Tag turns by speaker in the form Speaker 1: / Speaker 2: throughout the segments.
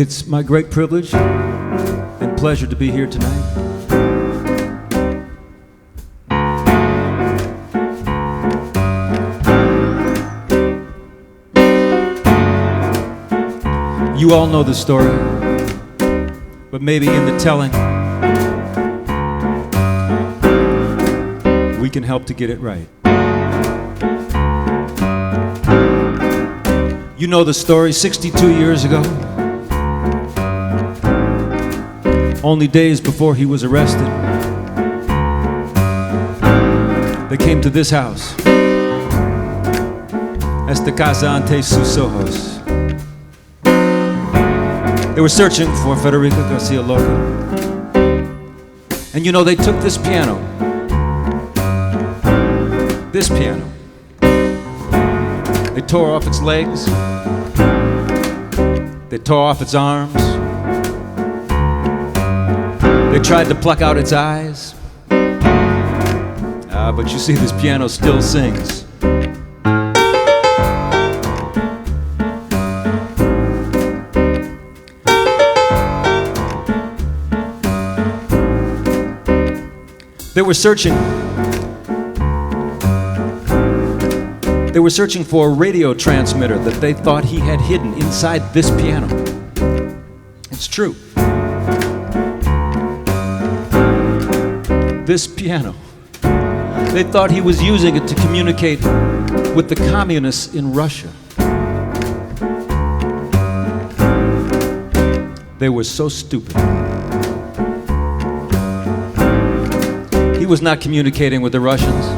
Speaker 1: It's my great privilege and pleasure to be here tonight. You all know the story, but maybe in the telling, we can help to get it right. You know the story, 62 years ago, only days before he was arrested, they came to this house, Esta casa ante sus ojos. They were searching for Federico Garcia Lorca. And you know, they took this piano. This piano. They tore off its legs. They tore off its arms. They tried to pluck out its eyes. But you see, this piano still sings. They were searching for a radio transmitter that they thought he had hidden inside this piano. It's true. This piano. They thought he was using it to communicate with the communists in Russia. They were so stupid. He was not communicating with the Russians.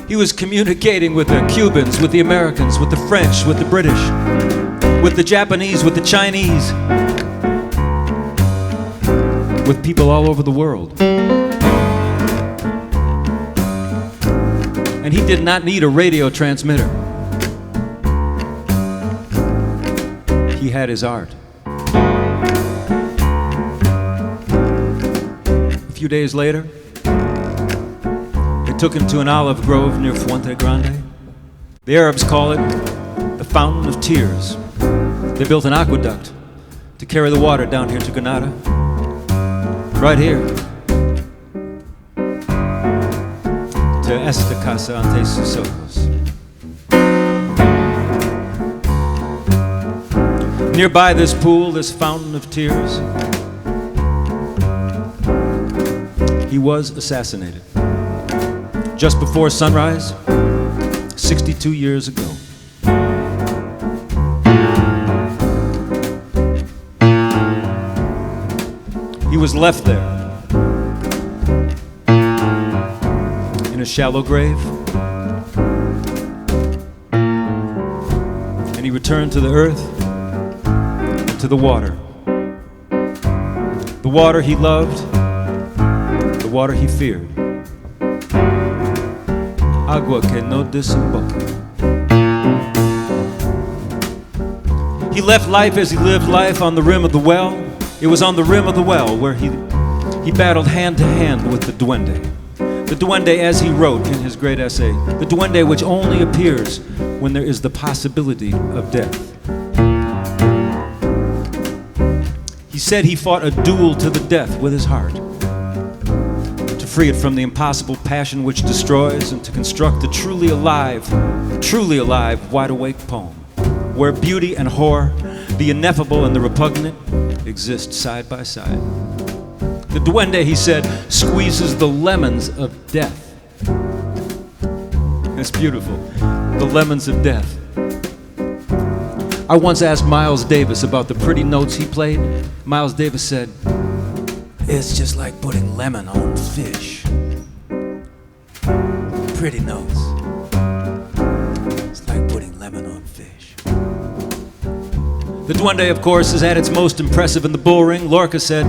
Speaker 1: He was communicating with the Cubans, with the Americans, with the French, with the British, with the Japanese, with the Chinese, with people all over the world. And he did not need a radio transmitter. He had his art. A few days later, they took him to an olive grove near Fuente Grande. The Arabs call it the Fountain of Tears. They built an aqueduct to carry the water down here to Granada. Right here. To Esta casa ante sus ojos. Nearby this pool, this Fountain of Tears, he was assassinated just before sunrise, 62 years ago. He was left there in a shallow grave, and he returned to the earth and to the water. The water he loved, the water he feared. Agua que no desemboca. He left life as he lived life on the rim of the well. It was on the rim of the well where he battled hand to hand with the duende. The duende, as he wrote in his great essay, the duende which only appears when there is the possibility of death. He said he fought a duel to the death with his heart, to free it from the impossible passion which destroys and to construct a truly alive, wide-awake poem, where beauty and horror, the ineffable and the repugnant, exist side by side. The duende, he said, squeezes the lemons of death. That's beautiful. The lemons of death. I once asked Miles Davis about the pretty notes he played. Miles Davis said, "It's just like putting lemon on fish." Pretty notes. It's like putting lemon on fish. The duende, of course, is at its most impressive in the bull ring. Lorca said,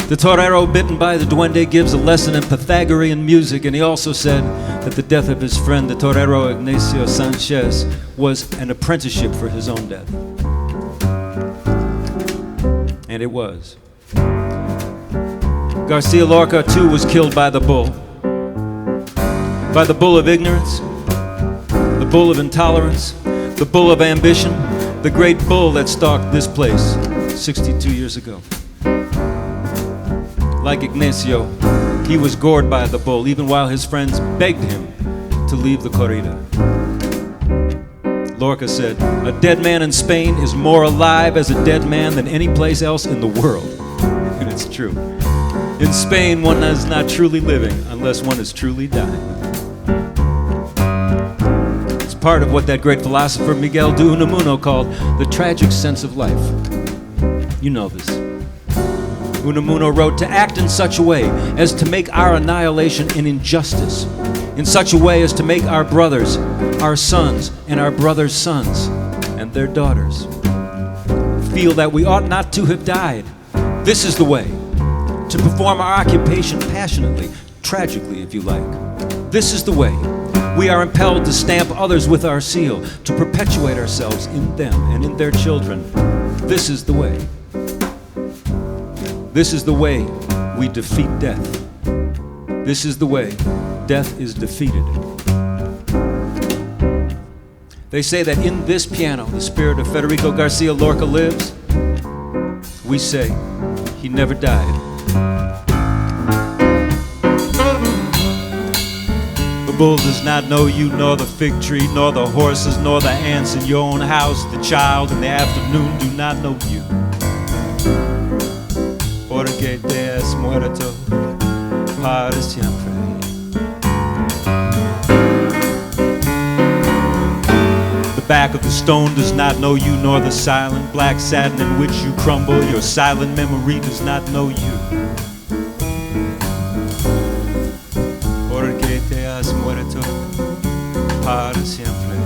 Speaker 1: "The torero bitten by the duende gives a lesson in Pythagorean music," and he also said that the death of his friend, the torero Ignacio Sanchez, was an apprenticeship for his own death. And it was. Garcia Lorca, too, was killed by the bull. By the bull of ignorance, the bull of intolerance, the bull of ambition, the great bull that stalked this place 62 years ago. Like Ignacio, he was gored by the bull, even while his friends begged him to leave the corrida. Lorca said, "A dead man in Spain is more alive as a dead man than any place else in the world." And it's true. In Spain, one is not truly living unless one is truly dying. It's part of what that great philosopher Miguel de Unamuno called the tragic sense of life. You know this. Unamuno wrote, "To act in such a way as to make our annihilation an injustice, in such a way as to make our brothers, our sons, and our brothers' sons, and their daughters feel that we ought not to have died. This is the way. To perform our occupation passionately, tragically if you like. This is the way. We are impelled to stamp others with our seal, to perpetuate ourselves in them and in their children. This is the way. This is the way we defeat death. This is the way death is defeated." They say that in this piano, the spirit of Federico Garcia Lorca lives. We say he never died. The bull does not know you, nor the fig tree, nor the horses, nor the ants in your own house. The child in the afternoon do not know you. Porque te has muerto para siempre. The back of the stone does not know you, nor the silent black satin in which you crumble. Your silent memory does not know you. Porque te has muerto para siempre.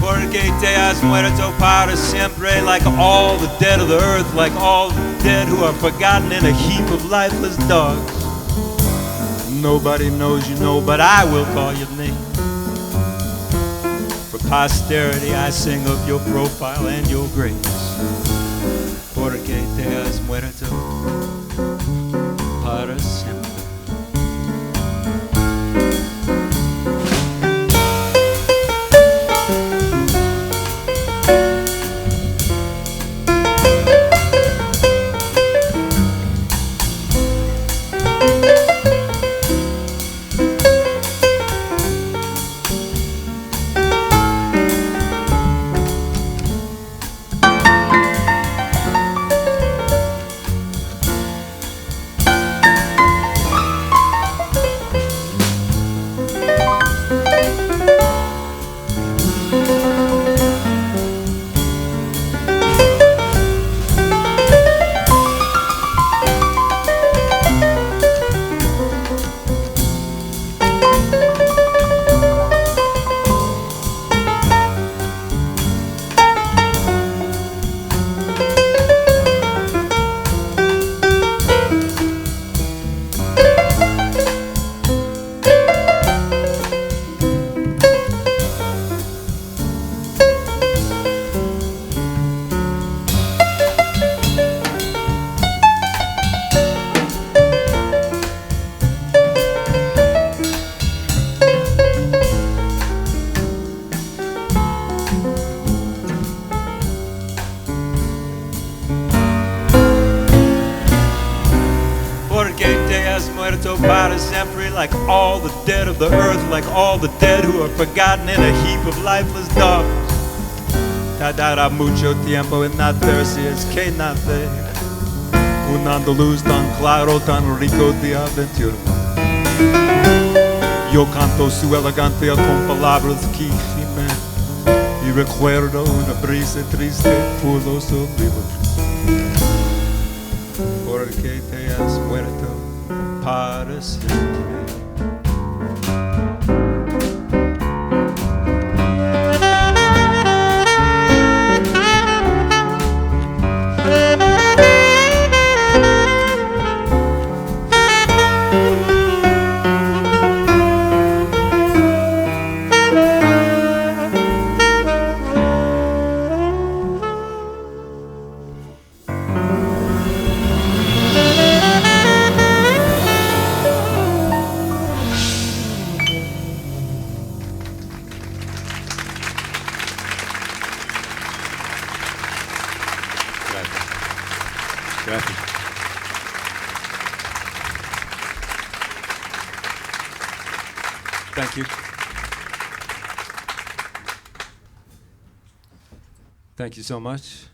Speaker 1: Porque te has muerto para siempre, like all the dead of the earth, like all the dead who are forgotten in a heap of lifeless dogs. Nobody knows you know, but I will call your name. For posterity I sing of your profile and your grace. Porque te has muerto para siempre. Para siempre, like all the dead of the earth, like all the dead who are forgotten in a heap of lifeless dogs. Tardará mucho tiempo en nacer si es que nace. Un andaluz tan claro, tan rico de aventura. Yo canto su elegancia con palabras que gimen y recuerdo una brisa triste por los olivos. Porque te has muerto para siempre. Jackie. Thank you. Thank you so much.